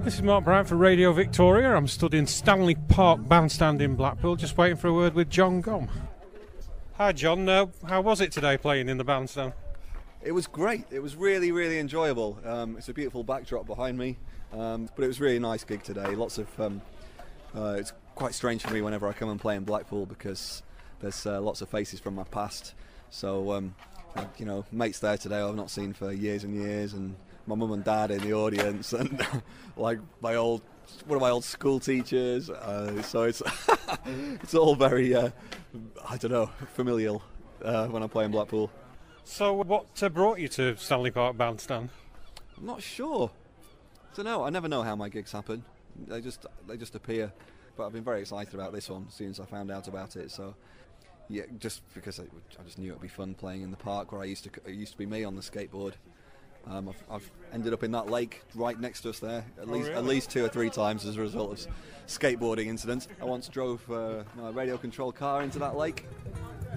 This is Mark Bryant for Radio Victoria. I'm stood in Stanley Park Bandstand in Blackpool, just waiting for a word with Jon Gomm. Hi John, how was it today playing in the bandstand? It was great. It was really, really enjoyable. It's a beautiful backdrop behind me, but it was a really nice gig today. It's quite strange for me whenever I come and play in Blackpool because there's lots of faces from my past. So, mates there today I've not seen for years and years, and my mum and dad in the audience, and like one of my old school teachers. So it's it's all very familial when I play in Blackpool. So what brought you to Stanley Park Bandstand? I'm not sure. I don't know. I never know how my gigs happen. They just appear. But I've been very excited about this one as soon as I found out about it. So yeah, just because I just knew it'd be fun playing in the park where it used to be me on the skateboard. I've ended up in that lake right next to us there at least 2 or 3 times as a result of skateboarding incidents. I once drove my radio controlled car into that lake.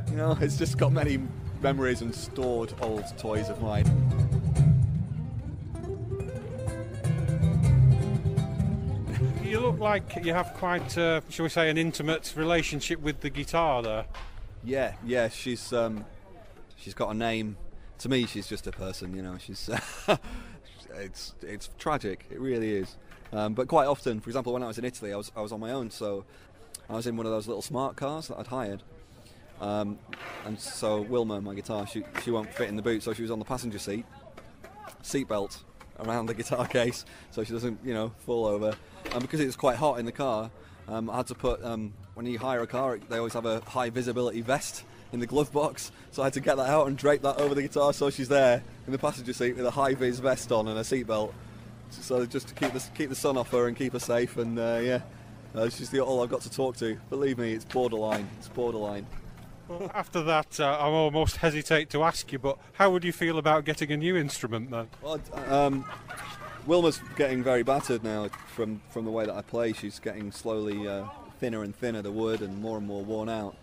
You know, it's just got many memories and stored old toys of mine. You look like you have quite, shall we say, an intimate relationship with the guitar there. Yeah, she's got a name. To me, she's just a person, you know. She's it's tragic, it really is. But quite often, for example, when I was in Italy, I was on my own, so I was in one of those little smart cars that I'd hired. And so Wilma, my guitar, she won't fit in the boot, so she was on the passenger seatbelt around the guitar case, so she doesn't, fall over. And because it was quite hot in the car, I had to put, when you hire a car, they always have a high visibility vest in the glove box, so I had to get that out and drape that over the guitar, so she's there in the passenger seat with a high vis vest on and a seatbelt, so just to keep the sun off her and keep her safe. And she's all I've got to talk to. Believe me, it's borderline. Well, after that, I almost hesitate to ask you, but how would you feel about getting a new instrument then? Well, Wilma's getting very battered now from the way that I play. She's getting slowly thinner and thinner, the wood, and more worn out.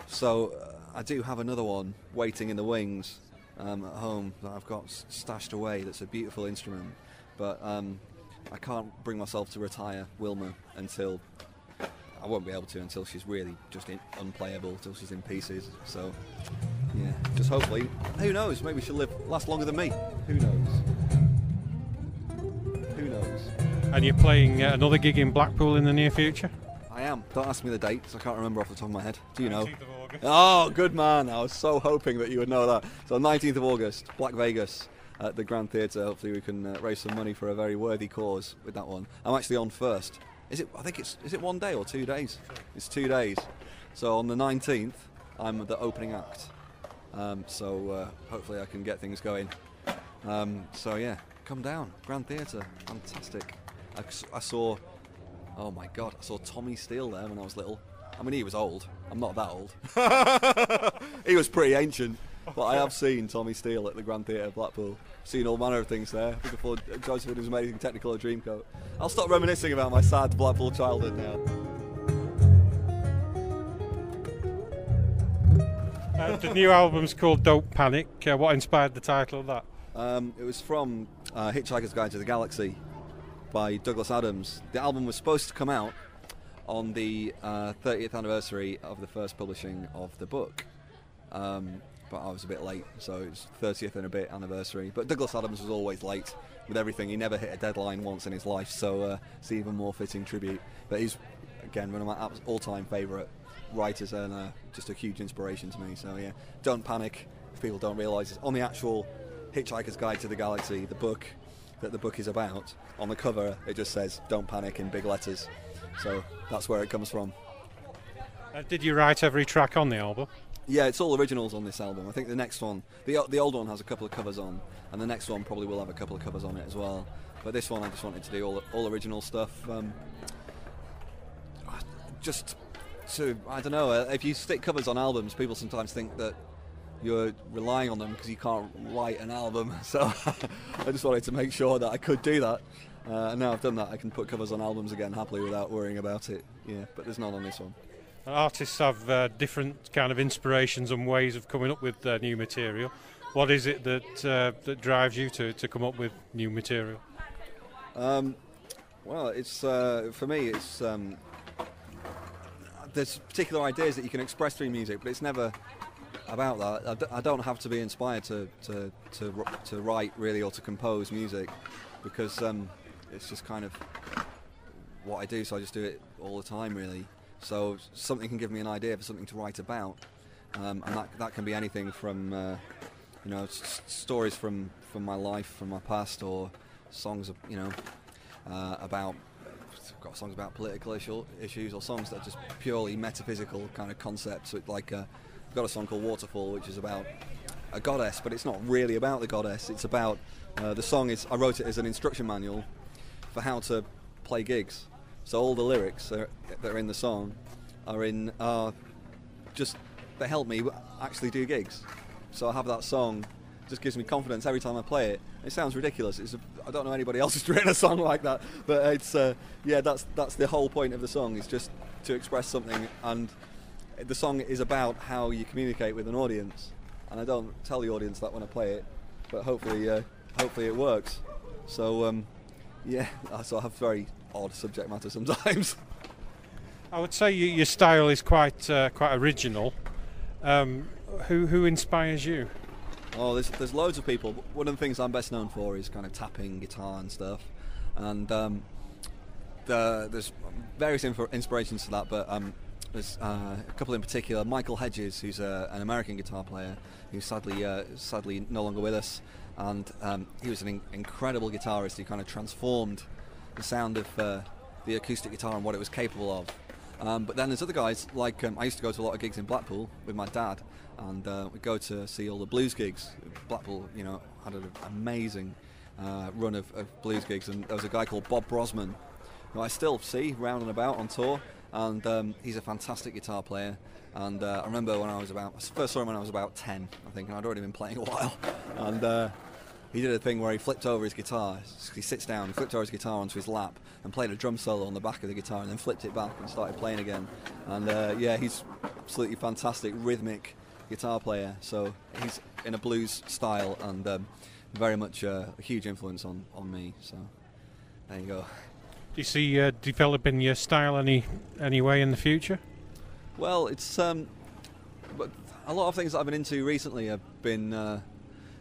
So I do have another one waiting in the wings at home that I've got stashed away. That's a beautiful instrument, but I can't bring myself to retire Wilma until I won't be able to until she's really just unplayable, until she's in pieces. So yeah, just hopefully, who knows? Maybe she'll last longer than me. Who knows? And you're playing another gig in Blackpool in the near future? I am. Don't ask me the dates. I can't remember off the top of my head. Do you know? 19th of August. Oh, good man. I was so hoping that you would know that. So 19th of August, Black Vegas at the Grand Theatre. Hopefully we can raise some money for a very worthy cause with that one. I'm actually on first. Is it 1 day or 2 days? It's 2 days. So on the 19th, I'm the opening act. So hopefully I can get things going. So yeah, come down. Grand Theatre. Fantastic. I saw... Oh my God, I saw Tommy Steele there when I was little. I mean, he was old. I'm not that old. He was pretty ancient. But I have seen Tommy Steele at the Grand Theatre of Blackpool. Seen all manner of things there. Before Joseph and his amazing Technicolor Dreamcoat. I'll stop reminiscing about my sad Blackpool childhood now. The new album's called Don't Panic. What inspired the title of that? It was from Hitchhiker's Guide to the Galaxy by Douglas Adams. The album was supposed to come out on the 30th anniversary of the first publishing of the book, but I was a bit late, so it's 30th and a bit anniversary. But Douglas Adams was always late with everything. He never hit a deadline once in his life, so it's even more fitting tribute. But he's, again, one of my all-time favourite writers and just a huge inspiration to me. So yeah, Don't Panic, if people don't realise, it's on the actual Hitchhiker's Guide to the Galaxy, the book that the book is about. On the cover it just says Don't Panic in big letters, so that's where it comes from. Did you write every track on the album? Yeah, it's all originals on this album. I think the next one, the old one has a couple of covers on, and the next one probably will have a couple of covers on it as well, but this one I just wanted to do all original stuff. Just to, I don't know, if you stick covers on albums, people sometimes think that you're relying on them because you can't write an album, so I just wanted to make sure that I could do that, and now I've done that, I can put covers on albums again happily without worrying about it. Yeah, but there's none on this one. Artists have different kind of inspirations and ways of coming up with new material. What is it that drives you to come up with new material? Well, it's for me. It's there's particular ideas that you can express through music, but it's never about that. I don't have to be inspired to write really or to compose music, because it's just kind of what I do. So I just do it all the time, really. So something can give me an idea for something to write about, and that can be anything from stories from my life, from my past, or songs about. I've got songs about political issues, or songs that are just purely metaphysical kind of concepts. Like I've got a song called Waterfall, which is about a goddess, but it's not really about the goddess. It's about the song is. I wrote it as an instruction manual for how to play gigs. So all the lyrics that are in the song are just they help me actually do gigs. So I have that song. Just gives me confidence every time I play it. It sounds ridiculous. I don't know anybody else who's written a song like that, but it's that's the whole point of the song. Is just to express something, and the song is about how you communicate with an audience. And I don't tell the audience that when I play it, but hopefully it works. So so I have very odd subject matter sometimes. I would say your style is quite original. Who inspires you? Oh, there's loads of people. One of the things I'm best known for is kind of tapping guitar and stuff, and there's various inspirations to that. But there's a couple in particular. Michael Hedges, who's an American guitar player, who's sadly no longer with us, and he was an incredible guitarist. He kind of transformed the sound of the acoustic guitar and what it was capable of. But then there's other guys, like I used to go to a lot of gigs in Blackpool with my dad, and we'd go to see all the blues gigs. Blackpool, had an amazing run of blues gigs, and there was a guy called Bob Brosman, who I still see round and about on tour, and he's a fantastic guitar player. And I remember first saw him when I was about 10, I think, and I'd already been playing a while, and he did a thing where he flipped over his guitar. He sits down, he flipped over his guitar onto his lap and played a drum solo on the back of the guitar, and then flipped it back and started playing again. And he's absolutely fantastic rhythmic guitar player. So he's in a blues style, and very much a huge influence on me. So there you go. Do you see developing your style any way in the future? Well, it's but a lot of things that I've been into recently have been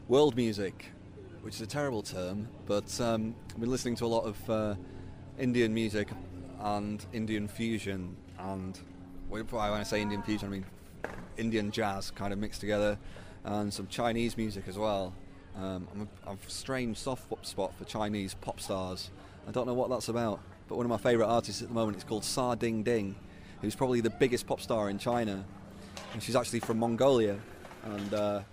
world music, which is a terrible term, but I've been listening to a lot of Indian music and Indian fusion, and when I say Indian fusion, I mean Indian jazz kind of mixed together, and some Chinese music as well. I've a strange soft spot for Chinese pop stars. I don't know what that's about, but one of my favourite artists at the moment is called Sa Ding Ding, who's probably the biggest pop star in China, and she's actually from Mongolia, and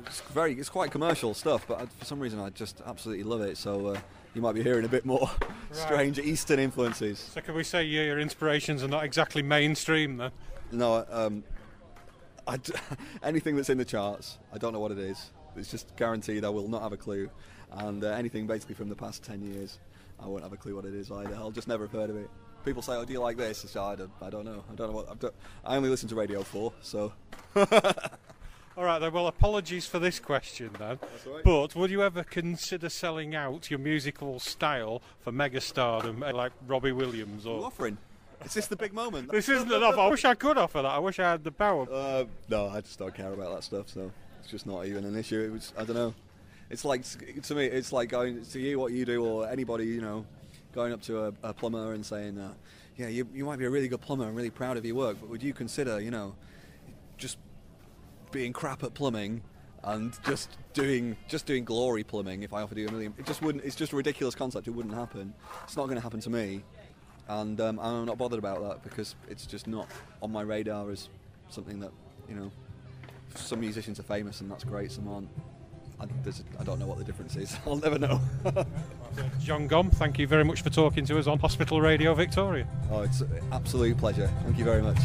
it's quite commercial stuff, but for some reason I just absolutely love it. So you might be hearing a bit more strange Eastern influences. So can we say your inspirations are not exactly mainstream then? No, anything that's in the charts, I don't know what it is. It's just guaranteed I will not have a clue. And anything basically from the past 10 years, I won't have a clue what it is either. I'll just never have heard of it. People say, "Oh, do you like this?" I don't know. I don't know what. I only listen to Radio 4, so. All right then. Well, apologies for this question then. That's all right. But would you ever consider selling out your musical style for megastardom, like Robbie Williams? Or offering? Is this the big moment? This isn't enough. I wish I could offer that. I wish I had the power. No, I just don't care about that stuff. So it's just not even an issue. It was. I don't know. It's like, to me, it's like going to you what you do, or anybody, going up to a plumber and saying, yeah, you might be a really good plumber, I'm really proud of your work, but would you consider, just being crap at plumbing and just doing glory plumbing if I offered you $1 million? It just wouldn't. It's just a ridiculous concept. It wouldn't happen. It's not going to happen to me, and I'm not bothered about that, because it's just not on my radar as something that, some musicians are famous and that's great, some aren't. I don't know what the difference is. I'll never know. Jon Gomm, thank you very much for talking to us on Hospital Radio Victoria. Oh, it's an absolute pleasure. Thank you very much.